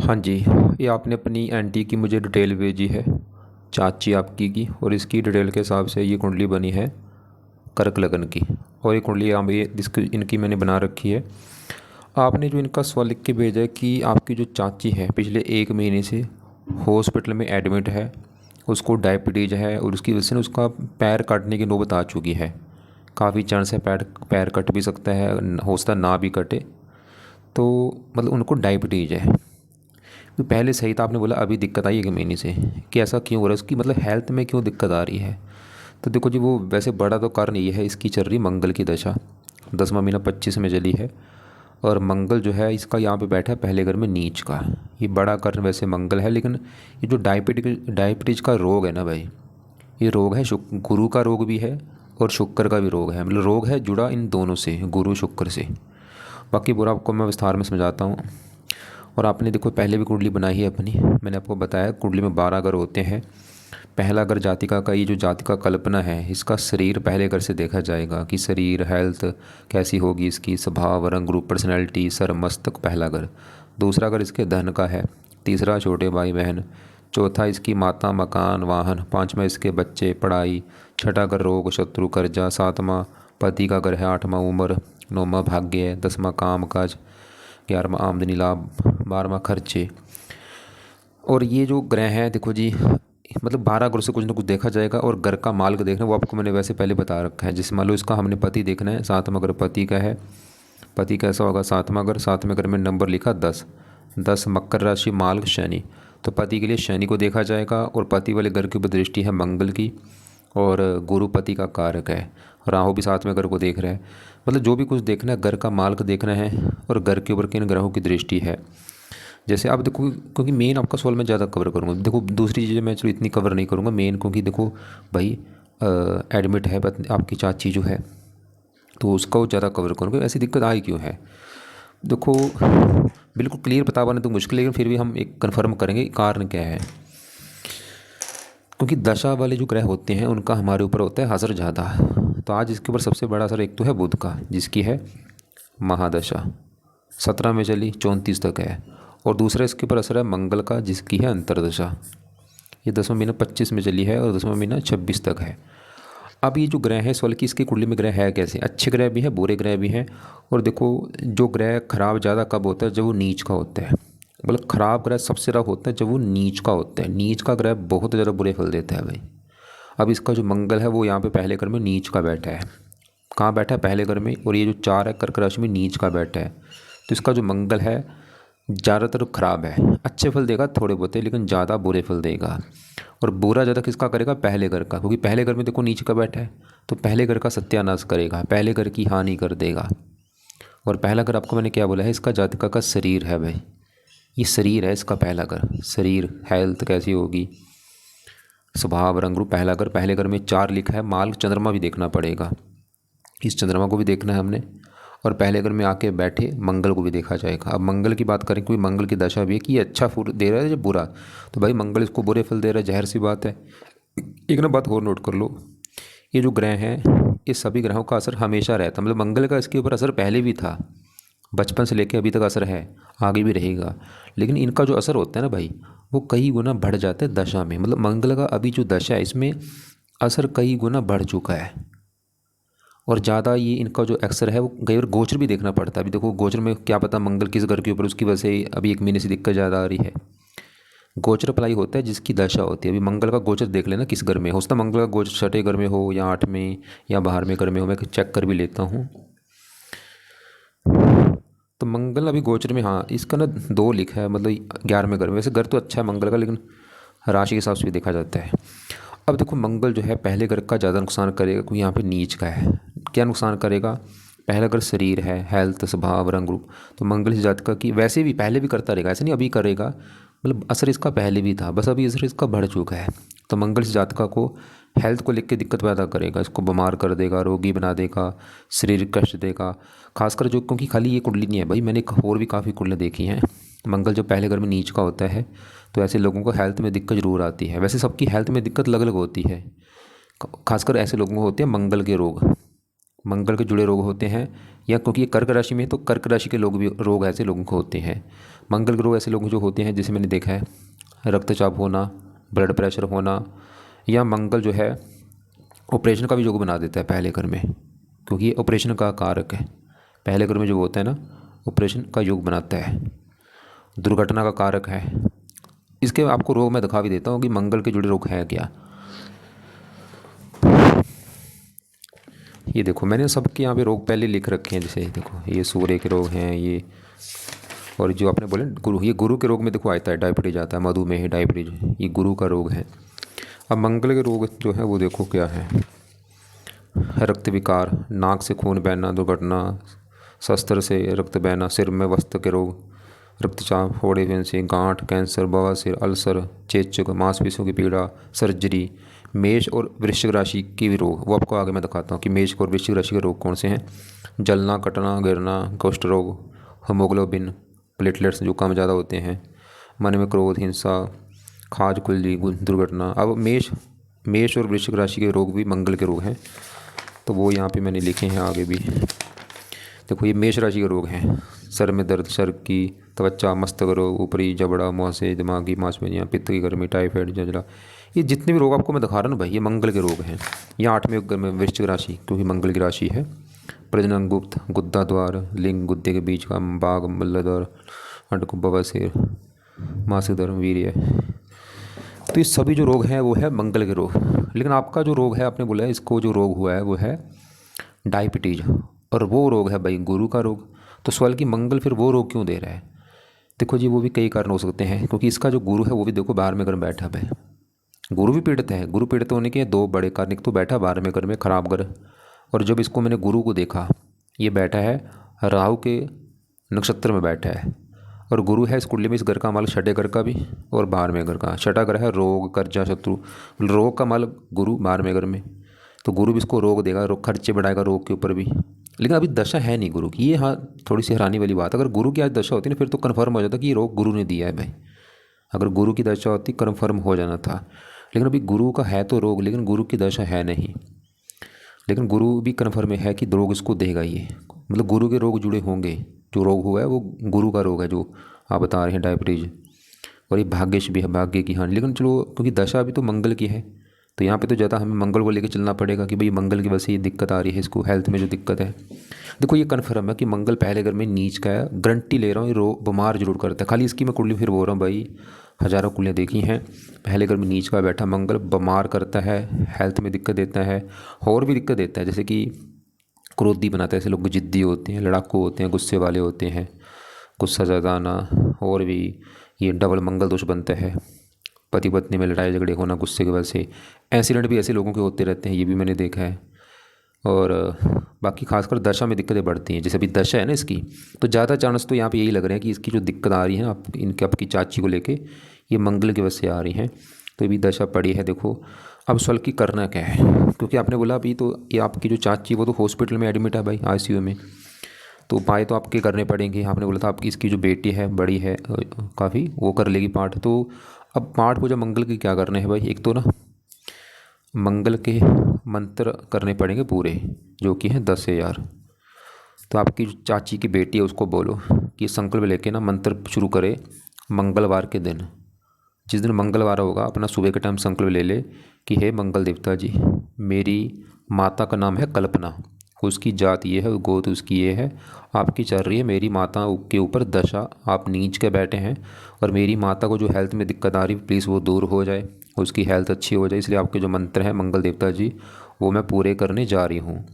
हाँ जी, ये आपने अपनी आंटी की मुझे डिटेल भेजी है, चाची आपकी की, और इसकी डिटेल के हिसाब से ये कुंडली बनी है कर्क लगन की। और ये कुंडली यहाँ ये इसकी इनकी मैंने बना रखी है। आपने जो इनका सवाल लिख के भेजा है कि आपकी जो चाची है पिछले 1 महीने से हॉस्पिटल में एडमिट है, उसको डायबिटीज़ है और उसकी वजह से ना उसका पैर काटने की नौबत आ चुकी है। काफ़ी चांस है पैर पैर कट भी सकता है, हो सकता है ना भी कटे। तो मतलब उनको डायबिटीज़ है। तो पहले सही था, आपने बोला अभी दिक्कत आई 1 महीने से, कि ऐसा क्यों हो रहा है, उसकी मतलब हेल्थ में क्यों दिक्कत आ रही है। तो देखो जी, वो वैसे बड़ा तो कारण ये है, इसकी चल रही मंगल की दशा, 10वां महीना 25 में चली है। और मंगल जो है इसका यहाँ पे बैठा है पहले घर में नीच का। ये बड़ा कारण वैसे मंगल है, लेकिन ये जो डायबिटीज का रोग है ना भाई, ये रोग है गुरु का रोग भी है और शुक्र का भी रोग है। मतलब रोग है जुड़ा इन दोनों से, गुरु शुक्र से। बाकी पूरा आपको मैं विस्तार में समझाता हूँ। और आपने देखो पहले भी कुंडली बनाई है अपनी, मैंने आपको बताया कुंडली में 12 घर होते हैं। पहला घर जातिका का, ये जो जातिका कल्पना है, इसका शरीर पहले घर से देखा जाएगा कि शरीर हेल्थ कैसी होगी, इसकी स्वभाव रंग रूप पर्सनैलिटी सर मस्तक, पहला घर। दूसरा घर इसके धन का है, तीसरा छोटे भाई बहन, चौथा इसकी माता मकान वाहन, पाँचवा इसके बच्चे पढ़ाई, छठा घर रोग शत्रु कर्जा, सातवां पति का घर है, आठवां उम्र, नौवां भाग्य है, 10वां काम काज, 11वां आमदनी लाभ, 12वां खर्चे। और ये जो ग्रह हैं देखो जी, मतलब 12 ग्रह से कुछ ना कुछ देखा जाएगा। और घर का मार्ग देखना वो आपको मैंने वैसे पहले बता रखा है। जैसे मान लो इसका हमने पति देखना है, 7वां घर पति का है, पति कैसा होगा 7वां घर, 7वें घर में नंबर लिखा 10, 10 मकर राशि मार्ग शनि। तो पति के लिए शनि को देखा जाएगा और पति वाले घर की ऊपर दृष्टि है मंगल की, और गुरु पति का कारक है। राहु भी 7वें घर को देख रहा है। मतलब जो भी कुछ देखना है घर का मार्ग देखना है और घर के ऊपर किन ग्रहों की दृष्टि है। जैसे आप देखो, क्योंकि मेन आपका सवाल मैं ज़्यादा कवर करूँगा, देखो दूसरी चीज़ें मैं चलो इतनी कवर नहीं करूँगा मेन, क्योंकि देखो भाई एडमिट है आपकी चाची जो है, तो उसका वो ज़्यादा कवर करूँगा। ऐसी दिक्कत आई क्यों है, देखो बिल्कुल क्लियर बता पाना तो मुश्किल है, लेकिन फिर भी हम एक कन्फर्म करेंगे कारण क्या है। क्योंकि दशा वाले जो ग्रह होते हैं उनका हमारे ऊपर होता है असर ज़्यादा। तो आज इसके ऊपर सबसे बड़ा असर एक तो है बुध का, जिसकी है महादशा, 17 में चली 34 तक है। और दूसरा इसके ऊपर असर है मंगल का, जिसकी है अंतरदशा, ये 10वां महीना 25 में चली है और 10वां महीना 26 तक है। अब ये जो ग्रह है सवाल की इसकी कुंडली में ग्रह है कैसे, अच्छे ग्रह भी हैं बुरे ग्रह भी हैं। और देखो जो ग्रह खराब ज़्यादा कब होता है, जब वो नीच का होता है। मतलब खराब ग्रह सबसे ज़्यादा होता है जब वो नीच का होता है। नीच का ग्रह बहुत ज़्यादा बुरे फल देता है भाई। अब इसका जो मंगल है वो यहाँ पे पहले घर में नीच का बैठा है। कहाँ बैठा है, पहले घर में। और ये जो 4 है कर्क राशि में नीच का बैठा है। तो इसका जो मंगल है ज़्यादातर खराब है, अच्छे फल देगा थोड़े बहुत, लेकिन ज़्यादा बुरे फल देगा। और बुरा ज़्यादा किसका करेगा, पहले घर का, क्योंकि पहले घर में देखो नीचे का बैठा है। तो पहले घर का सत्यानाश करेगा, पहले घर की हानि कर देगा। और पहला घर आपको मैंने क्या बोला है, इसका जातका का शरीर है भाई। ये शरीर है इसका पहला घर, शरीर हेल्थ कैसी होगी, स्वभाव रंग रूप, पहला घर। पहले घर में 4 लिखा है, माल चंद्रमा भी देखना पड़ेगा, इस चंद्रमा को भी देखना है हमने। और पहले घर में आके बैठे मंगल को भी देखा जाएगा। अब मंगल की बात करें, कोई मंगल की दशा भी है कि ये अच्छा फूल दे रहा है या बुरा, तो भाई मंगल इसको बुरे फल दे रहा है, जाहिर सी बात है। एक ना बात और नोट कर लो, ये जो ग्रह हैं ये सभी ग्रहों का असर हमेशा रहता है। मतलब मंगल का इसके ऊपर असर पहले भी था, बचपन से लेकर अभी तक असर है, आगे भी रहेगा। लेकिन इनका जो असर होता है ना भाई, वो कई गुना बढ़ जाता है दशा में। मतलब मंगल का अभी जो दशा है इसमें असर कई गुना बढ़ चुका है। और ज़्यादा ये इनका जो अक्सर है वो कई बार गोचर भी देखना पड़ता है। अभी देखो गोचर में क्या पता मंगल किस घर के ऊपर, उसकी वजह से अभी 1 महीने से दिक्कत ज़्यादा आ रही है। गोचर अप्लाई होता है जिसकी दशा होती है। अभी मंगल का गोचर देख लेना किस घर में हो सकता है, मंगल का गोचर छठे घर में हो या 8 में या बाहर में घर में हो, मैं चेक कर भी लेता हूँ। तो मंगल अभी गोचर में, हाँ इसका ना 2 लिखा है, मतलब 11वें घर में। वैसे घर तो अच्छा है मंगल का, लेकिन राशि के हिसाब से भी देखा जाता है। अब देखो मंगल जो है पहले घर का ज़्यादा नुकसान करेगा, क्योंकि यहाँ पे नीच का है। क्या नुकसान करेगा, पहला घर शरीर है, हेल्थ स्वभाव रंग रूप। तो मंगल इस जात का कि वैसे भी पहले भी करता रहेगा, ऐसा नहीं अभी करेगा, मतलब असर इसका पहले भी था, बस अभी असर इसका बढ़ चुका है। तो मंगल इस जातका को हेल्थ को लेकर दिक्कत पैदा करेगा, इसको बीमार कर देगा, रोगी बना देगा, शारीरिक कष्ट देगा। खासकर जो, क्योंकि खाली ये कुंडली नहीं है भाई, मैंने और भी काफ़ी कुंडली देखी हैं। मंगल जो पहले घर में नीच का होता है तो ऐसे लोगों को हेल्थ में दिक्कत ज़रूर आती है। वैसे सबकी हेल्थ में दिक्कत अलग अलग होती है, खासकर ऐसे लोगों को होते हैं मंगल के रोग। मंगल के जुड़े रोग होते हैं, या क्योंकि ये कर्क राशि में है तो कर्क राशि के लोग भी रोग ऐसे लोगों को होते हैं। मंगल के रोग ऐसे लोगों जो होते हैं जैसे मैंने देखा है रक्तचाप होना, ब्लड प्रेशर होना, या मंगल जो है ऑपरेशन का भी योग बना देता है पहले घर में, क्योंकि ये ऑपरेशन का कारक है। पहले घर में जो होता है ना ऑपरेशन का योग बनाता है, दुर्घटना का कारक है। इसके आपको रोग मैं दिखा भी देता हूँ कि मंगल के जुड़े रोग है क्या। ये देखो मैंने सबके यहाँ पे रोग पहले लिख रखे हैं, जैसे देखो ये सूर्य के रोग हैं ये, और जो आपने बोले गुरु, ये गुरु के रोग में देखो आता है डायबिटीज आता है, मधुमेह डायबिटीज, ये गुरु का रोग है। अब मंगल के रोग जो है वो देखो क्या है, रक्त विकार, नाक से खून बहना, दुर्घटना, शस्त्र से रक्त बहना, सिर में वस्त्र के रोग, रक्तचाप, फोड़े फुंसी, गांठ, कैंसर, बवासीर, अल्सर, चेचक, मांसपेशियों की पीड़ा, सर्जरी। मेष और वृश्चिक राशि के भी रोग वो आपको आगे मैं दिखाता हूँ कि मेष और वृश्चिक राशि के रोग कौन से हैं। जलना, कटना, गिरना, कुष्ठ रोग, हीमोग्लोबिन, प्लेटलेट्स जो कम ज़्यादा होते हैं, मन में क्रोध, हिंसा, खाज खुजली, दुर्घटना। अब मेष और वृश्चिक राशि के रोग भी मंगल के रोग हैं, तो वो यहाँ पे मैंने लिखे हैं आगे भी। देखो ये मेष राशि के रोग हैं, सर में दर्द, सर की त्वचा, मस्तक रोग, ऊपरी जबड़ा, मुहासे, दिमागी मांसपेशियाँ, पित्त की गर्मी, टाइफाइड, जजला, ये जितने भी रोग आपको मैं दिखा रहा हूँ ना भाई ये मंगल के रोग हैं। ये 8वें घर में वृश्चिक राशि क्योंकि मंगल की राशि है। प्रजनन गुप्त, गुद्दा द्वार, लिंग, गुद्दे के बीच का बाग, मल्लद्वार, अंडकुंभ, बवासीर, मासिक धर्म, वीर्य, तो ये सभी जो रोग हैं वो है मंगल के रोग। लेकिन आपका जो रोग है आपने बोला है इसको जो रोग हुआ है वो है डायबिटीज, और वो रोग है भाई गुरु का रोग। तो सवाल कि मंगल फिर वो रोग क्यों दे रहा है। देखो जी वो भी कई कारण हो सकते हैं, क्योंकि इसका जो गुरु है वो भी देखो 12वें घर में बैठा है। गुरु भी पीड़ित है। गुरु पीड़ित होने के दो बड़े कारण, एक तो बैठा 12वें घर में खराब घर, और जब इसको मैंने गुरु को देखा ये बैठा है राहु के नक्षत्र में बैठा है, और गुरु है इस कुंडली में इस घर का मालिक 6ठे घर का भी और 12वें घर का। 6ठा घर है रोग, कर्जा, शत्रु, रोग का मालिक गुरु 12वें घर में, तो गुरु भी इसको रोग देगा, खर्चे बढ़ाएगा रोग के ऊपर भी। लेकिन अभी दशा है नहीं गुरु की, ये हाँ थोड़ी सी हैरानी वाली बात। अगर गुरु की आज दशा होती ना फिर तो कन्फर्म हो जाता कि ये रोग गुरु ने दिया है भाई। अगर गुरु की दशा होती कन्फर्म हो जाना था, लेकिन अभी गुरु का है तो रोग, लेकिन गुरु की दशा है नहीं। लेकिन गुरु भी कन्फर्म है कि रोग इसको देगा ये, मतलब गुरु के रोग जुड़े होंगे। जो रोग हुआ है वो गुरु का रोग है जो आप बता रहे हैं डायबिटीज, और ये भाग्यश भी है, भाग्य की हानि। लेकिन चलो क्योंकि दशा भी तो मंगल की है तो यहाँ पे तो ज़्यादा हमें मंगल को लेकर चलना पड़ेगा कि भाई मंगल की वजह से ये दिक्कत आ रही है इसको, हेल्थ में जो दिक्कत है। देखो ये कन्फर्म है कि मंगल पहले घर में नीच का है, गारंटी ले रहा हूँ ये रोग बीमार जरूर करता है। खाली इसकी मैं कुंडली फिर बोल रहा हूँ भाई, हज़ारों कुंडलियाँ देखी हैं, पहले घर में नीच का बैठा मंगल बीमार करता है, हेल्थ में दिक्कत देता है, और भी दिक्कत देता है, जैसे कि क्रोधी बनाता है। ऐसे लोग जिद्दी होते हैं, लड़ाकू होते हैं, गुस्से वाले होते हैं, गुस्सा ज़्यादा आना, और भी ये डबल मंगल दोष बनता है, पति पत्नी में लड़ाई झगड़े होना गुस्से की वजह से। एक्सीडेंट भी ऐसे लोगों के होते रहते हैं, ये भी मैंने देखा है। और बाकी खासकर दशा में दिक्कतें बढ़ती हैं, जैसे अभी दशा है ना इसकी, तो ज़्यादा चांस तो यहाँ पे यही लग रहे हैं कि इसकी जो दिक्कत आ रही है आप इनके आपकी चाची को लेके ये मंगल की वजह से आ रही हैं। तो अभी दशा पड़ी है। देखो अब सवाल की करना क्या है, क्योंकि आपने बोला अभी तो ये आपकी जो चाची वो तो हॉस्पिटल में एडमिट है भाई, ICU में, तो उपाय तो आपके करने पड़ेंगे। आपने बोला था आपकी इसकी जो बेटी है बड़ी है काफ़ी, वो कर लेगी पाठ। तो अब पाठ पूजा मंगल के क्या करने हैं भाई, एक तो ना मंगल के मंत्र करने पड़ेंगे पूरे, जो कि हैं 10,000। तो आपकी जो चाची की बेटी है उसको बोलो कि संकल्प लेके ना मंत्र शुरू करे मंगलवार के दिन। जिस दिन मंगलवार होगा अपना सुबह के टाइम संकल्प ले ले कि हे मंगल देवता जी, मेरी माता का नाम है कल्पना, उसकी जात ये है, गोत्र उसकी ये है, आपकी चल रही है मेरी माता के ऊपर दशा, आप नीच के बैठे हैं, और मेरी माता को जो हेल्थ में दिक्कत आ रही है प्लीज़ वो दूर हो जाए, उसकी हेल्थ अच्छी हो जाए। इसलिए आपके जो मंत्र हैं मंगल देवता जी वो मैं पूरे करने जा रही हूँ।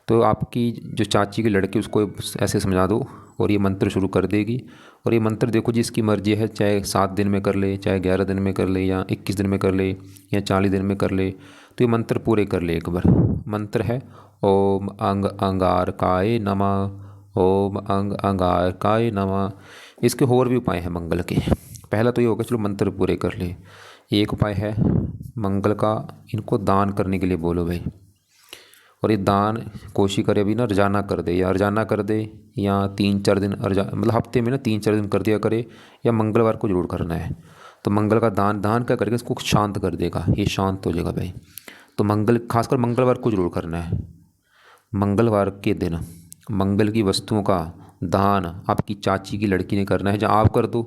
तो आपकी जो चाची की लड़की उसको ऐसे समझा दो और ये मंत्र शुरू कर देगी। और ये मंत्र देखो जिसकी मर्जी है, चाहे 7 दिन में कर ले, चाहे 11 दिन में कर ले, या 21 दिन में कर ले, या 40 दिन में कर ले, तो ये मंत्र पूरे कर ले एक बार। मंत्र है ओम अंग अंगारकाय नमः, ओम अंग अंगारकाय नमः। इसके और भी उपाय हैं मंगल के। पहला तो ये होगा चलो मंत्र पूरे कर ले। एक उपाय है मंगल का, इनको दान करने के लिए बोलो भाई, और ये दान कोशिश करे अभी ना रोजाना कर दे, या रोजाना कर दे, या 3-4 दिन मतलब हफ्ते में ना 3-4 दिन कर दिया करे, या मंगलवार को जरूर करना है। तो मंगल का दान क्या करके इसको शांत कर देगा, ये शांत हो जाएगा भाई। तो मंगल खासकर मंगलवार को जरूर करना है। मंगलवार के दिन मंगल की वस्तुओं का दान आपकी चाची की लड़की ने करना है। जहाँ आप कर दो,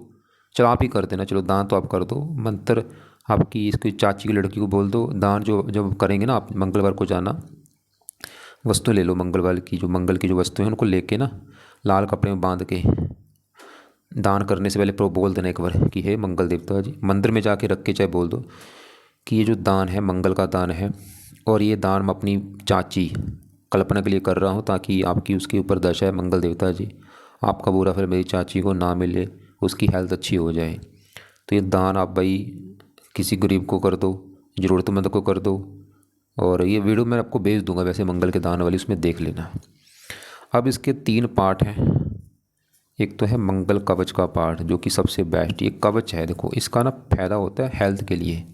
चलो आप ही कर देना, चलो दान तो आप कर दो, मंत्र आपकी इसकी चाची की लड़की को बोल दो। दान जो जब करेंगे ना आप, मंगलवार को जाना, वस्तु ले लो मंगलवार की, जो मंगल की जो वस्तु हैं उनको लेके ना लाल कपड़े में बांध के दान करने से पहले बोल देना एक बार कि हे मंगल देवता जी, मंदिर में जाके रख के चाहे बोल दो कि ये जो दान है मंगल का दान है, और ये दान मैं अपनी चाची कल्पना के लिए कर रहा हूँ, ताकि आपकी उसके ऊपर दशा है मंगल देवता जी, आपका बुरा फल मेरी चाची को ना मिले, उसकी हेल्थ अच्छी हो जाए। तो ये दान आप भाई किसी गरीब को कर दो, ज़रूरतमंद को कर दो। और ये वीडियो मैं आपको भेज दूंगा वैसे मंगल के दान वाली, उसमें देख लेना। अब इसके 3 पार्ट हैं। एक तो है मंगल कवच का पार्ट, जो कि सबसे बेस्ट ये कवच है। देखो इसका ना फ़ायदा होता है हेल्थ के लिए।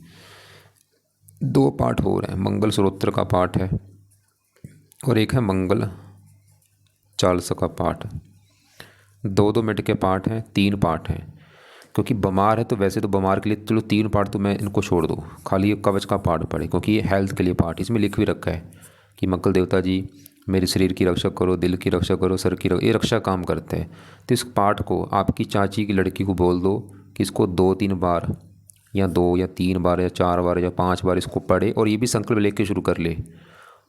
2 पार्ट हो रहे हैं, मंगल स्त्रोत्र का पार्ट है और एक है मंगल चालीसा का पार्ट। 2-2 मिनट के पार्ट हैं, 3 पार्ट हैं। क्योंकि बीमार है तो वैसे तो बीमार के लिए चलो 3 पार्ट तो मैं इनको छोड़ दूँ, खाली ये कवच का पार्ट पड़े, क्योंकि ये हेल्थ के लिए पार्ट। इसमें लिख भी रखा है कि मंगल देवता जी मेरे शरीर की रक्षा करो, दिल की रक्षा करो, सर की ये रक्षा काम करते हैं। तो इस पार्ट को आपकी चाची की लड़की को बोल दो कि इसको 2-3 बार या 2 या 3 बार या 4 बार या 5 बार इसको पढ़े, और ये भी संकल्प लेके शुरू कर ले।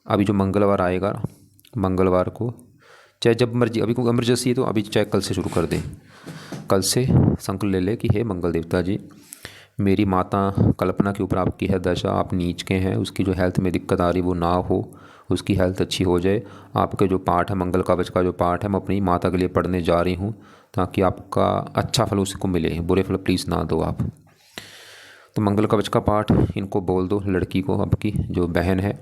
अभी जो मंगलवार आएगा, मंगलवार को चाहे जब मर्जी, अभी कोई इमरजेंसी है तो अभी चाहे कल से शुरू कर दे, कल से संकल्प ले ले कि हे मंगल देवता जी, मेरी माता कल्पना के ऊपर आपकी है दशा, आप नीच के हैं, उसकी जो हेल्थ में दिक्कत आ रही वो ना हो, उसकी हेल्थ अच्छी हो जाए। आपके जो पाठ है मंगल कवच का जो पाठ है, मैं अपनी माता के लिए पढ़ने जा रही हूँ, ताकि आपका अच्छा फल उसको मिले, बुरे फल प्लीज़ ना दो आप। तो मंगल कवच का पाठ इनको बोल दो, लड़की को, आपकी जो बहन है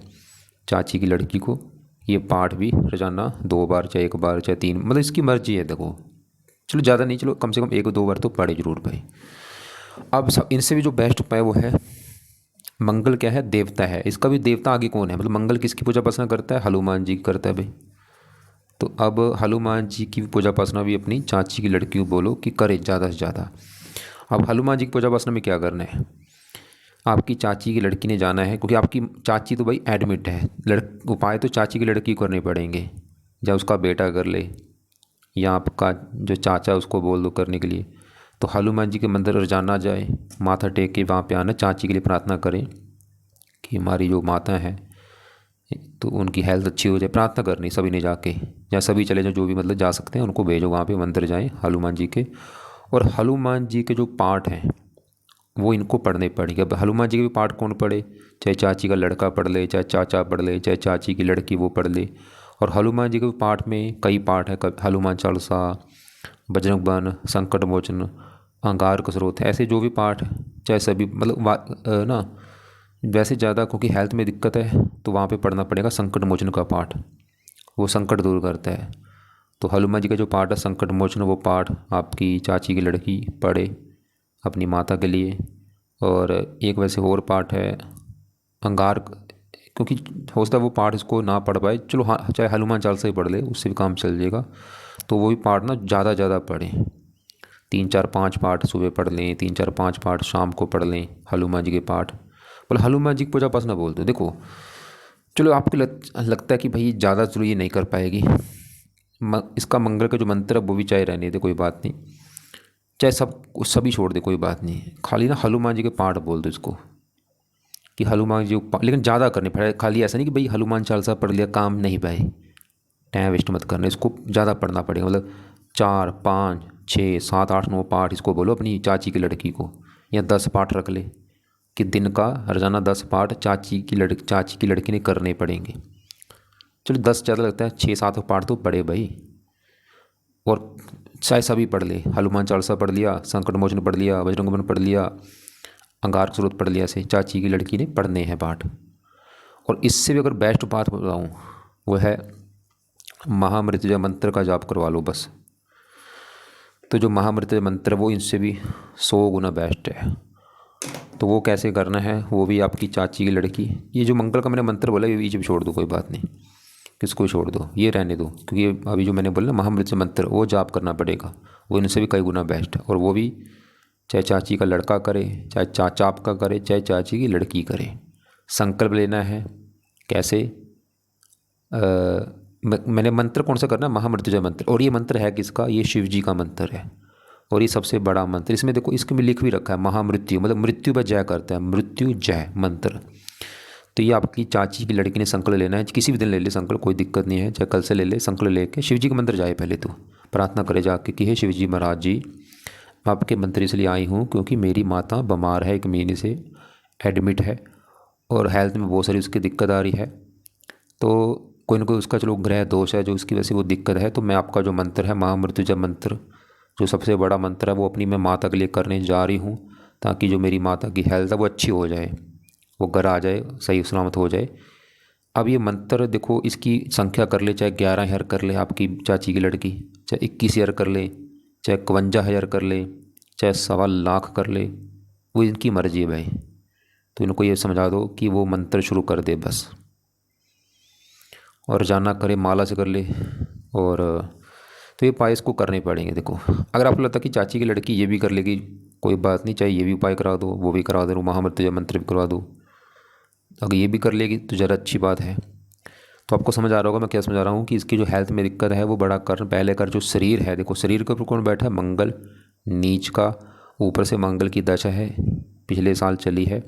चाची की लड़की को, ये पाठ भी रोजाना 2 बार, चाहे 1 बार, चाहे 3, मतलब इसकी मर्जी है। देखो चलो ज़्यादा नहीं, चलो कम से कम 1-2 बार तो पढ़े जरूर भाई। अब सब इनसे भी जो बेस्ट उपाय वो है, मंगल क्या है, देवता है। इसका भी देवता आगे कौन है, मतलब मंगल किसकी पूजा उपासना करता है, हनुमान जी की करता है भाई। तो अब हनुमान जी की पूजा उपासना भी अपनी चाची की लड़की को बोलो कि करे ज़्यादा से ज़्यादा। अब हनुमान जी की पूजा उपासना में क्या करना है, आपकी चाची की लड़की ने जाना है, क्योंकि आपकी चाची तो भाई एडमिट है, उपाय तो चाची की लड़की को करने पड़ेंगे, या उसका बेटा कर ले, या आपका जो चाचा उसको बोल दो करने के लिए। तो हनुमान जी के मंदिर रोजाना जाए, माथा टेक के वहाँ पे आना, चाची के लिए प्रार्थना करें कि हमारी जो माता है तो उनकी हेल्थ अच्छी हो जाए, प्रार्थना करनी सभी ने जाके, या सभी चले जाओ, जो भी मतलब जा सकते हैं उनको भेजो वहाँ पे मंदिर जाएं हनुमान जी के। और हनुमान जी के जो पाठ हैं वो इनको पढ़ने पड़ेंगे। अब हनुमान जी के भी पाठ कौन पढ़े, चाहे चाची का लड़का पढ़ ले, चाहे चाचा पढ़ ले, चाहे चाची की लड़की वो पढ़ ले। और हनुमान जी के पाठ में कई पाठ है, हनुमान चालीसा, बजरंग बाण, संकट मोचन, अंगार कसरोत, ऐसे जो भी पाठ चाहे सभी, मतलब ना वैसे ज़्यादा क्योंकि हेल्थ में दिक्कत है तो वहाँ पे पढ़ना पड़ेगा संकट मोचन का पाठ, वो संकट दूर करता है। तो हनुमान जी का जो पाठ है संकट मोचन, वो पाठ आपकी चाची की लड़की पढ़े अपनी माता के लिए। और एक वैसे और पाठ है अंगार, क्योंकि हो सकता है वो पाठ इसको ना पढ़ पाए, चलो हाँ चाहे हनुमान चालीसा ही पढ़ ले, उससे भी काम चल जाएगा। तो वो भी पाठ ना ज़्यादा ज़्यादा पढ़ें, 3-4-5 पाठ सुबह पढ़ लें, 3-4-5 पाठ शाम को पढ़ लें हनुमान जी के पाठ। बोले हनुमान जी की पूजा उपासना बोल दो। देखो चलो आपको लगता है कि भाई ज़्यादा चलो ये नहीं कर पाएगी, इसका मंगल का जो मंत्र है वो भी चाहे रहने दे, कोई बात नहीं, चाहे सभी छोड़ दे, कोई बात नहीं, खाली ना हनुमान जी के पाठ बोल दो इसको कि हनुमान जी, लेकिन ज़्यादा करने पड़े, खाली ऐसा नहीं कि भाई हनुमान चालीसा पढ़ लिया काम नहीं पाए, टाइम वेस्ट मत करना, इसको ज़्यादा पढ़ना पड़ेगा। मतलब 4-5-6-7-8-9 पाठ इसको बोलो अपनी चाची की लड़की को, या 10 पाठ रख ले कि दिन का रोजाना 10 पाठ चाची की लड़की ने करने पड़ेंगे। चलो 10 ज़्यादा लगता है, 6-7 पाठ तो पढ़े भाई, और चाहे सभी पढ़ ले, हनुमान चालीसा पढ़ लिया, संकट मोचन पढ़ लिया, बजरंग बन पढ़ लिया, अंगार स्रोत पढ़ लिया, से चाची की लड़की ने पढ़ने हैं पाठ। और इससे भी अगर बेस्ट बात बताऊँ वो है महामृत्युंजय मंत्र का जाप करवा लो बस। तो जो महामृत्युंजय मंत्र वो इनसे भी 100 गुना बेस्ट है। तो वो कैसे करना है, वो भी आपकी चाची की लड़की, ये जो मंगल का मैंने मंत्र बोला ये बीच में छोड़ दो, कोई बात नहीं, किसको छोड़ दो, ये रहने दो, क्योंकि अभी जो मैंने बोला महामृत्युंजय मंत्र वो जाप करना पड़ेगा, वो इनसे भी कई गुना बेस्ट है। और वो भी चाहे चाची का लड़का करे, चाहे चाचा आपका करे, चाहे चाची की लड़की करे। संकल्प लेना है कैसे, मैंने मंत्र कौन सा करना है, महामृत्युंजय मंत्र। और ये मंत्र है किसका, ये शिव जी का मंत्र है और ये सबसे बड़ा मंत्र। इसमें देखो इसके में लिख भी रखा है महामृत्यु, मतलब मृत्यु पर जय करते हैं, मृत्यु जय मंत्र। तो ये आपकी चाची की लड़की ने संकल्प लेना है, किसी भी दिन ले ले संकल्प, कोई दिक्कत नहीं है, चाहे कल से ले ले संकल्प लेके शिव जी का मंत्र जाए। पहले तो प्रार्थना करे जाके कि हे शिव जी महाराज जी, मैं आपके मंत्र इसलिए आई हूँ क्योंकि मेरी माता बीमार है, 1 महीने से एडमिट है और हेल्थ में बहुत सारी उसकी दिक्कत आ रही है। तो कोई ना कोई उसका चलो ग्रह दोष है जो उसकी वजह से वो दिक्कत है। तो मैं आपका जो मंत्र है महामृत्युंजय मंत्र, जो सबसे बड़ा मंत्र है, वो अपनी मैं माता के लिए करने जा रही हूँ, ताकि जो मेरी माता की हेल्थ है वो अच्छी हो जाए, वो घर आ जाए, सही सलामत हो जाए। अब ये मंत्र देखो, इसकी संख्या कर ले, चाहे 11,000 कर ले आपकी चाची की लड़की, चाहे 21,000 कर ले, चाहे 51,000 कर ले, चाहे 1,25,00,000 कर ले, वो इनकी मर्जी है भाई। तो इनको ये समझा दो कि वो मंत्र शुरू कर दे बस, और जाना करे माला से कर ले। और तो ये उपाय इसको करने पड़ेंगे। देखो अगर आपको लगता है कि चाची की लड़की ये भी कर लेगी, कोई बात नहीं, चाहे ये भी उपाय करा दो, वो भी करा दो, महामृत्युंजय मंत्र भी करवा दो, अगर ये भी कर लेगी तो ज़रा अच्छी बात है। तो आपको समझ आ रहा होगा मैं क्या समझा रहा हूँ, कि इसकी जो हेल्थ में दिक्कत है वो बड़ा कर पहले कर। जो शरीर है, देखो शरीर के ऊपर कौन बैठा है, मंगल नीच का, ऊपर से मंगल की दशा है, पिछले साल चली है,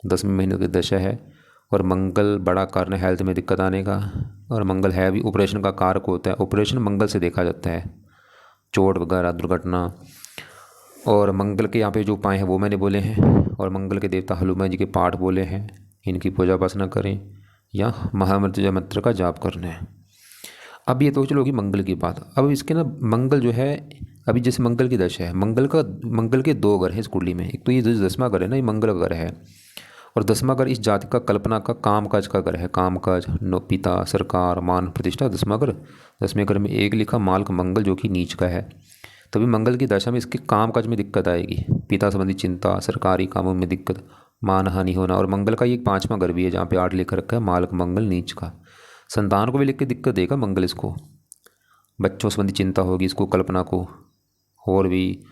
10वें महीने की दशा है। और मंगल बड़ा कारण है हेल्थ में दिक्कत आने का, और मंगल है भी ऑपरेशन का कारक होता है। ऑपरेशन मंगल से देखा जाता है, चोट वगैरह दुर्घटना। और मंगल के यहाँ पे जो उपाय हैं वो मैंने बोले हैं, और मंगल के देवता हनुमान जी के पाठ बोले हैं, इनकी पूजा उपासना करें या महामृत्युंजय मंत्र का जाप करना है। अब ये तो चलो होगी मंगल की बात। अब इसके ना मंगल जो है, अभी जैसे मंगल की दशा है, मंगल के 2 घर हैं इस कुंडली में। एक तो ये जो 10वां घर है ना, ये मंगल का घर है, और 10वां घर इस जाति का कल्पना का काम काज का घर है। काम काज, पिता, सरकार, मान प्रतिष्ठा, 10वां घर। 10वें घर में एक लिखा मालक मंगल जो कि नीच का है। तभी मंगल की दशा में इसके काम काज में दिक्कत आएगी, पिता संबंधी चिंता, सरकारी कामों में दिक्कत, मान हानि होना। और मंगल का ये 5वां घर भी है जहाँ पे 8 लिख रखा है मालक मंगल नीच का। संतान को भी लिख के दिक्कत देगा मंगल इसको, बच्चों संबंधी चिंता होगी इसको, कल्पना को, और भी।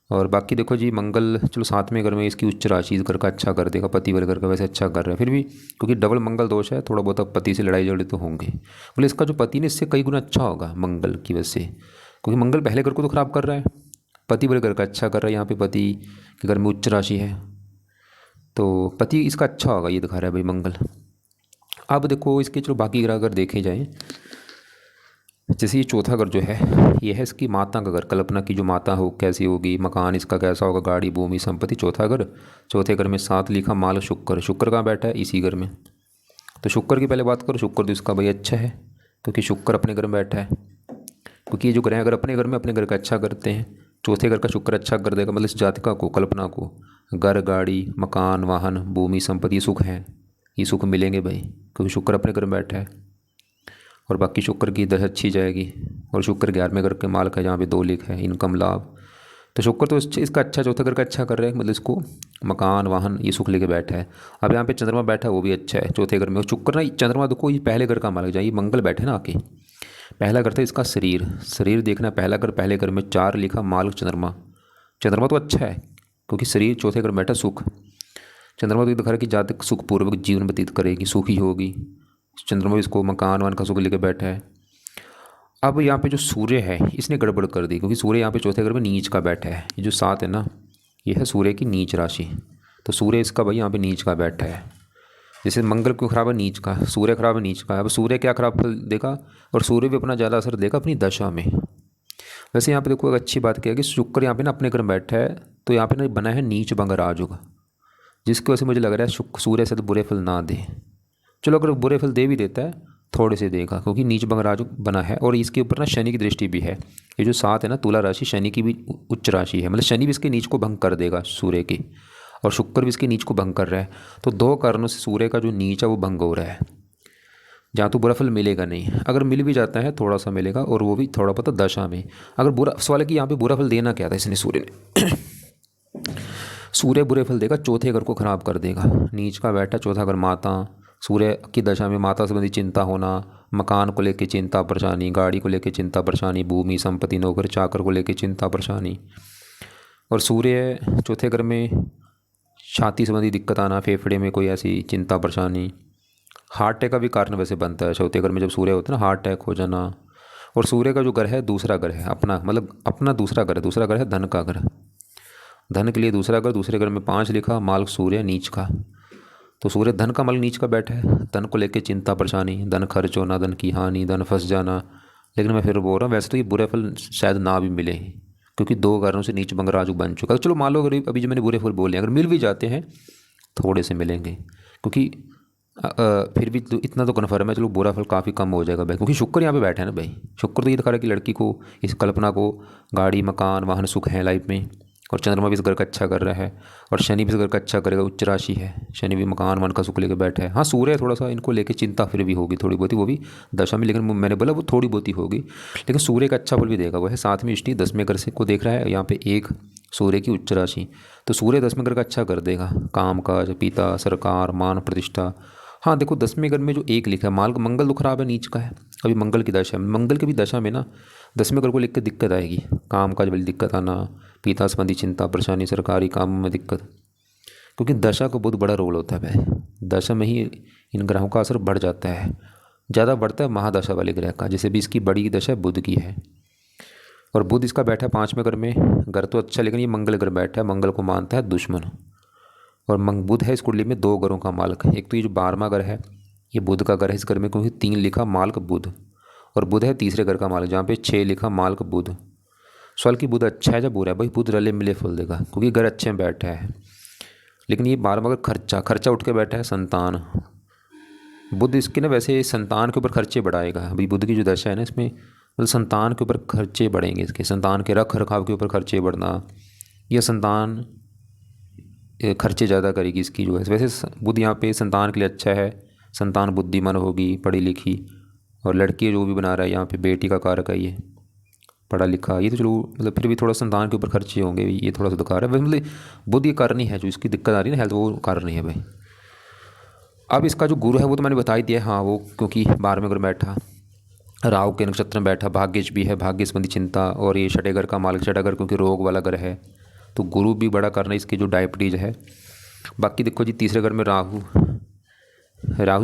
और बाकी देखो जी मंगल चलो 7वें घर में इसकी उच्च राशि, इस घर का अच्छा कर देगा, पति वाले घर का वैसे अच्छा कर रहा है, फिर भी क्योंकि डबल मंगल दोष है, थोड़ा बहुत पति से लड़ाई झगड़े तो होंगे। बोले इसका जो पति ने इससे कई गुना अच्छा होगा मंगल की वजह से, क्योंकि मंगल पहले घर को तो खराब कर रहा है, पति वाले घर का अच्छा कर रहा है। यहाँ पे पति के घर में उच्च राशि है तो पति इसका अच्छा होगा, ये दिखा रहा है भाई मंगल। अब देखो इसके चलो बाकी ग्रह अगर देखे जाएँ, जैसे ये चौथा घर जो है, ये है इसकी माता का घर, कल्पना की जो माता हो कैसी होगी, मकान इसका कैसा होगा, गाड़ी भूमि संपत्ति, चौथा घर। चौथे घर में 7 लिखा माल शुक्र, शुक्र कहाँ बैठा है, इसी घर में। तो शुक्र की पहले बात करो, शुक्र तो इसका भाई अच्छा है, क्योंकि शुक्र अपने घर में बैठा है। क्योंकि ये जो ग्रह अगर अपने घर में अपने घर का अच्छा करते हैं, चौथे घर का शुक्र अच्छा कर देगा, मतलब इस जातिका को, कल्पना को, घर गाड़ी मकान वाहन भूमि संपत्ति सुख है, ये सुख मिलेंगे भाई, क्योंकि शुक्र अपने घर में बैठा है। और बाकी शुक्र की दशा अच्छी जाएगी, और शुक्र 11वें घर के मालक है जहाँ पे 2 लिख है, इनकम लाभ। तो शुक्र तो इसका अच्छा, चौथे घर का अच्छा कर रहा है, मतलब इसको मकान वाहन ये सुख लेके बैठा है। अब यहाँ पे चंद्रमा बैठा है, वो भी अच्छा है चौथे घर में। और शुक्र ना चंद्रमा देखो ये पहले घर का मालक, जहाँ ये मंगल बैठे ना आके, पहला घर था इसका शरीर, शरीर देखना पहला घर, पहले घर में 4 लिखा मालक चंद्रमा। चंद्रमा तो अच्छा है क्योंकि शरीर चौथे घर में बैठा सुख। चंद्रमा तो ये दिखा रहा है कि जातक सुखपूर्वक जीवन व्यतीत करेगी, सुखी होगी। चंद्रमा इसको मकान वान का सुख लेके बैठा है। अब यहाँ पे जो सूर्य है इसने गड़बड़ कर दी, क्योंकि सूर्य यहाँ पे चौथे घर में नीच का बैठा है। ये जो 7 है ना, ये है सूर्य की नीच राशि। तो सूर्य इसका भाई यहाँ पे नीच का बैठा है। जैसे मंगल क्यों खराब है, नीच का, सूर्य खराब है नीच का। अब सूर्य क्या खराब फल देगा, और सूर्य भी अपना ज़्यादा असर देगा अपनी दशा में। वैसे यहाँ पे देखो एक अच्छी बात क्या है कि शुक्र यहाँ पे ना अपने घर में बैठा है, तो यहाँ पे ना बना है नीच भंग राजयोग, जिसकी वजह से मुझे लग रहा है सूर्य से तो बुरे फल ना दे। चलो अगर बुरे फल दे भी देता है थोड़े से देगा, क्योंकि नीच भंग राजयोग बना है। और इसके ऊपर ना शनि की दृष्टि भी है। ये जो 7 है ना, तुला राशि शनि की भी उच्च राशि है, मतलब शनि भी इसके नीच को भंग कर देगा सूर्य के, और शुक्र भी इसके नीच को भंग कर रहा है। तो 2 कारणों से सूर्य का जो नीच है वो भंग हो रहा है। जहाँ तो बुरा फल मिलेगा नहीं, अगर मिल भी जाता है थोड़ा सा मिलेगा, और वो भी थोड़ा बहुत दशा में। अगर बुरा सवाल है कि यहाँ पे बुरा फल देना क्या था इसने, सूर्य ने सूर्य बुरे फल देगा, चौथे घर को खराब कर देगा। नीच का बैठा चौथा घर माता, सूर्य की दशा में माता संबंधी चिंता होना, मकान को लेकर चिंता परेशानी, गाड़ी को लेकर चिंता परेशानी, भूमि संपत्ति नौकर चाकर को लेकर चिंता परेशानी। और सूर्य चौथे घर में छाती संबंधी दिक्कत आना, फेफड़े में कोई ऐसी चिंता परेशानी, हार्ट अटैक का भी कारण वैसे बनता है चौथे घर में, जब सूर्य होता है ना, हार्ट अटैक हो जाना। और सूर्य का जो घर है दूसरा घर है अपना, मतलब अपना दूसरा घर है, दूसरा घर है धन का घर। धन के लिए दूसरा घर, दूसरे घर में 5 लिखा, माल सूर्य नीच का। तो सूर्य धन का माल नीच का बैठा है, धन को लेके चिंता परेशानी, धन खर्च होना, धन की हानि, धन फंस जाना। लेकिन मैं फिर बोल रहा हूँ वैसे तो ये बुरे फल शायद ना भी मिले, क्योंकि 2 कारणों से नीच बंगराजू बन चुका है। चलो मान लो अगर अभी जो मैंने बुरे फल बोले अगर मिल भी जाते हैं थोड़े से मिलेंगे, क्योंकि फिर भी तो इतना तो कन्फर्म है, चलो बुरा फल काफ़ी कम हो जाएगा भाई, क्योंकि शुक्र यहाँ पे बैठा है ना भाई। शुक्र तो ये दिखा रहा है कि लड़की को, इस कल्पना को गाड़ी मकान वाहन सुख है लाइफ में। और चंद्रमा भी इस घर का अच्छा कर रहा है, और शनि भी इस घर का अच्छा करेगा, उच्च राशि है, शनि भी मकान वन का सुख लेकर बैठा है। हाँ सूर्य थोड़ा सा इनको लेके चिंता फिर भी होगी थोड़ी बहुत ही, वो भी दशा में, लेकिन मैंने बोला वो थोड़ी बहुत ही होगी, लेकिन सूर्य का अच्छा फल भी देगा। वो है 7वीं दृष्टि 10वें घर से को देख रहा है यहाँ पे एक सूर्य की उच्च राशि। तो सूर्य 10वें घर का अच्छा कर देगा, काम काज, पिता, सरकार, मान प्रतिष्ठा। हाँ देखो 10वें घर में जो एक लिखा है माल, मंगल तो खराब है, नीच का है, अभी मंगल की दशा है। मंगल की भी दशा में ना 10वें घर को लिख के दिक्कत आएगी, काम काज वाली दिक्कत आना, पिता संबंधी चिंता परेशानी, सरकारी काम में दिक्कत। क्योंकि दशा का बहुत बड़ा रोल होता है भाई, दशा में ही इन ग्रहों का असर बढ़ जाता है, ज़्यादा बढ़ता है महादशा वाले ग्रह का। जैसे भी इसकी बड़ी दशा बुध की है, और बुध इसका बैठा है 5वें घर में, घर तो अच्छा, लेकिन ये मंगल घर बैठा है, मंगल को मानता है दुश्मन। और बुध है इस कुंडली में 2 घरों का मालिक। एक तो ये जो 12वां घर है ये बुध का घर है, इस घर में क्योंकि 3 लिखा मालिक बुध, और बुध है तीसरे घर का मालिक जहाँ पे 6 लिखा मालिक बुध। सवाल की बुध अच्छा है या बुरा है भाई, बुध रले मिले फल देगा क्योंकि घर अच्छे में बैठा है। लेकिन ये 12वां घर खर्चा उठ के बैठा है, संतान। बुध इसके ना वैसे संतान के ऊपर खर्चे बढ़ाएगा, अभी बुध की जो दशा है ना इसमें मतलब संतान के ऊपर खर्चे बढ़ेंगे, इसके संतान के रख रखाव के ऊपर खर्चे बढ़ना, यह संतान खर्चे ज़्यादा करेगी इसकी जो है। वैसे बुध यहाँ पे संतान के लिए अच्छा है, संतान बुद्धिमान होगी, पढ़ी लिखी, और लड़की जो भी बना रहा है यहाँ पे बेटी का कारक है ये, पढ़ा लिखा। ये तो चलो मतलब फिर भी थोड़ा संतान के ऊपर खर्चे होंगे, ये थोड़ा सा तो कारण है मतलब बुध ये कारण ही है, जो इसकी दिक्कत आ रही है ना हेल्थ, वो कारण नहीं है भाई। अब इसका जो गुरु है वो तो मैंने बता ही दिया, हाँ वो क्योंकि 12वें घर बैठा, राहु के नक्षत्र में बैठा, भाग्यज भी है, भाग्य संबंधी चिंता, और ये छठे घर का मालिक, छठा घर क्योंकि रोग वाला घर है, तो गुरु भी बड़ा करना इसकी जो डायबिटीज़ है। बाकी देखो जी तीसरे घर में राहु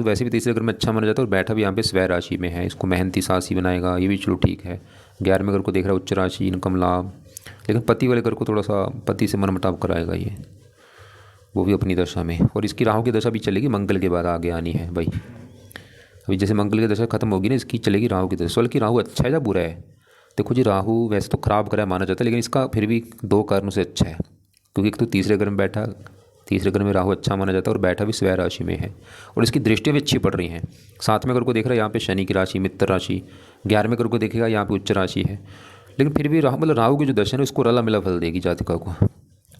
वैसे भी तीसरे घर में अच्छा माना जाता है, और बैठा भी यहाँ पे स्वय राशि में है, इसको मेहनती साहसी बनाएगा, ये भी चलो ठीक है। 11वें घर को देख रहा है उच्च राशि, इनकम लाभ, लेकिन पति वाले घर को थोड़ा सा पति से मनमुटाव कराएगा ये, वो भी अपनी दशा में। और इसकी राहु की दशा भी चलेगी, मंगल के बाद आगे आनी है भाई। अभी जैसे मंगल की दशा खत्म होगी ना, इसकी चलेगी राहु की दशा। सवाल कि राहु अच्छा है या बुरा है? देखो जी राहु वैसे तो खराब ग्रह माना जाता है, लेकिन इसका फिर भी 2 कारणों से अच्छा है, क्योंकि एक तो तीसरे घर में बैठा, तीसरे घर में राहु अच्छा माना जाता है, और बैठा भी स्वय राशि में है, और इसकी दृष्टियाँ भी अच्छी पड़ रही हैं। 7वें घर को देख रहा है यहाँ पे शनि की राशि, मित्र राशि। 11वें घर को देखेगा यहाँ पे उच्च राशि है, लेकिन फिर भी राहु मतलब राहु की जो दशा है उसको रला मिला फल देगी जातिका को।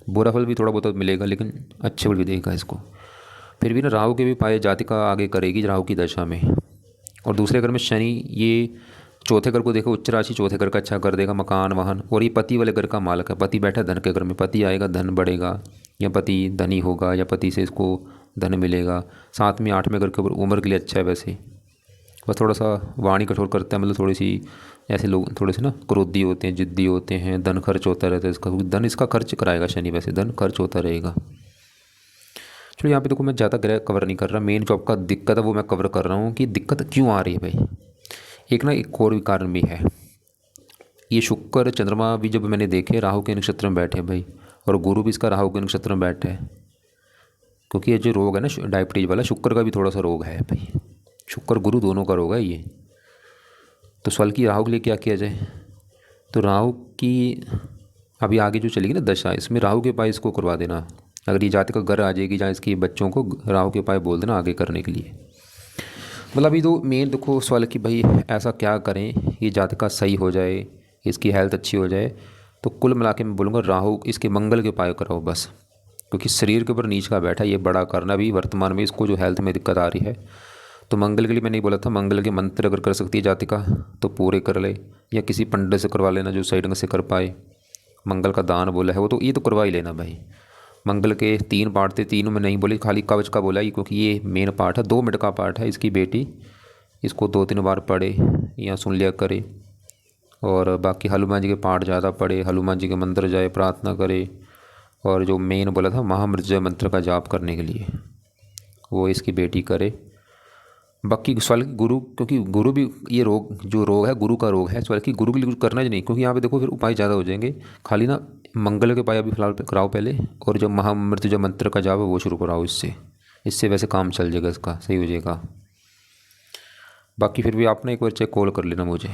बुरा फल भी थोड़ा बहुत मिलेगा, लेकिन अच्छे फल भी देगा इसको। फिर भी ना राहु के भी पाए जातिका आगे करेगी राहु की दशा में। और दूसरे घर में शनि, ये चौथे घर को देखो उच्च राशि, चौथे घर का अच्छा कर देगा, मकान वाहन, और ये पति वाले घर का मालिक है, पति बैठा धन के घर में, पति आएगा धन बढ़ेगा, या पति धनी होगा, या पति से इसको धन मिलेगा। 7वें 8वें घर के ऊपर उम्र के लिए अच्छा है वैसे, बस थोड़ा सा वाणी कठोर करता है, मतलब थोड़ी सी ऐसे लोग थोड़े से ना क्रोधी होते हैं, जिद्दी होते हैं, धन खर्च होता रहता है इसका, धन इसका खर्च कराएगा शनि, वैसे धन खर्च होता रहेगा। चलो यहाँ पे देखो मैं ज़्यादा ग्रह कवर नहीं कर रहा, मेन जो आपका दिक्कत है वो मैं कवर कर रहा हूँ कि दिक्कत क्यों आ रही है भाई। एक ना एक और भी कारण भी है, ये शुक्र चंद्रमा भी जब मैंने देखे राहु के नक्षत्र में बैठे भाई, और गुरु भी इसका राहु के नक्षत्र में बैठा है, क्योंकि ये जो रोग है ना डायबिटीज वाला, शुक्र का भी थोड़ा सा रोग है भाई, शुक्र गुरु दोनों का रोग है ये। तो सवाल की राहु के लिए क्या किया जाए? तो राहु की अभी आगे जो चलेगी ना दशा, इसमें राहु के पाए इसको करवा देना, अगर ये जाति का घर आ जाएगी जहाँ इसकी बच्चों को राहु के पाए बोल देना आगे करने के लिए। मतलब अभी तो मेन देखो सवाल कि भाई ऐसा क्या करें ये जातका सही हो जाए, इसकी हेल्थ अच्छी हो जाए। तो कुल मिला के मैं बोलूँगा राहु इसके मंगल के उपाय कराओ बस, क्योंकि शरीर के ऊपर नीच का बैठा ये बड़ा करना भी वर्तमान में इसको जो हेल्थ में दिक्कत आ रही है। तो मंगल के लिए मैंने बोला था, मंगल के मंत्र अगर कर सकती है जातिका तो पूरे कर ले, या किसी पंडित से करवा लेना जो साइड में से कर पाए। मंगल का दान बोला है वो तो ये तो करवा ही लेना भाई। मंगल के 3 पार्ट थे, तीनों में नहीं बोली, खाली कवच का बोला ही, क्योंकि ये मेन पार्ट है, 2 मिनट का पार्ट है। इसकी बेटी इसको 2-3 बार पढ़े या सुन लिया करे, और बाकी हनुमान जी के पाठ ज़्यादा पढ़े, हनुमान जी के मंदिर जाए, प्रार्थना करे, और जो मेन बोला था महामृत्युंजय मंत्र का जाप करने के लिए वो इसकी बेटी करे। बाकी सवाल कि गुरु, क्योंकि गुरु भी ये रोग जो रोग है गुरु का रोग है, सवाल कि गुरु के लिए कुछ करना ही नहीं, क्योंकि यहाँ पे देखो फिर उपाय ज़्यादा हो जाएंगे। खाली ना मंगल के उपाय अभी फिलहाल कराओ पहले, और जो महामृत्युंजय मंत्र का जाप है वो शुरू कराओ इससे। इससे वैसे काम चल जाएगा, इसका सही हो जाएगा। बाकी फिर भी आप ना एक बार चेक कॉल कर लेना मुझे।